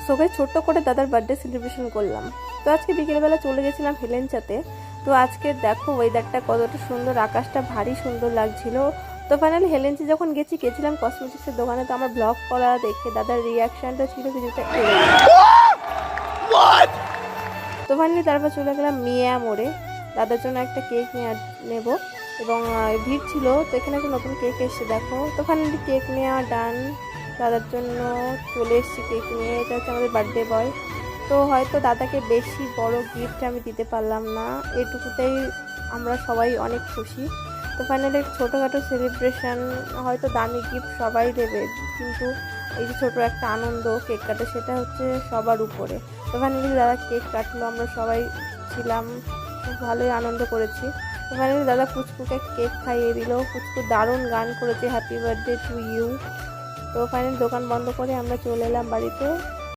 সবাই ছোট্ট করে দাদার বার্থডে সেলিব্রেশন করলাম। তো আজকে বিকেলবেলা চলে গেছিলাম হেলেঞ্চাতে। তো আজকে দেখো ওয়েদারটা কতটা সুন্দর, আকাশটা ভারী সুন্দর লাগছিল। তো ফাইনালি হেলেঞ্চা যখন গেছিলাম কসমেটিক্সের দোকানে। তো আমার ব্লগ করা দেখে দাদার রিয়াকশানটা ছিল কিছুটা তো ফাইনালি তারপর চলে গেলাম মিয়া মোড়ে দাদার জন্য একটা কেক নেব এবং ভিড় ছিল। তো এখানে একটা নতুন কেক এসছে দেখো। তো ফাইনালি কেক নেওয়া ডান, দাদার জন্য চলে এসেছি কেক নিয়ে। এটা হচ্ছে আমাদের বার্থডে বয়। তো হয়তো দাদাকে বেশি বড় গিফট আমি দিতে পারলাম না, এটুকুতেই আমরা সবাই অনেক খুশি। তো ফাইনালি ছোটোখাটো সেলিব্রেশন, হয়তো দামি গিফট সবাই দেবে, কিন্তু এই যে ছোটো একটা আনন্দ কেক কাটে সেটা হচ্ছে সবার উপরে। তো ফাইনালি দাদা কেক কাটলো, আমরা সবাই ছিলাম, খুব ভালোই আনন্দ করেছি। তো ফাইনালি দাদা পুচকুকে কেক খাইয়ে দিল। পুচকু দারুণ গান করেছে হ্যাপি বার্থডে টু ইউ। তো ফাইনালি দোকান বন্ধ করে আমরা চলে এলাম বাড়িতে।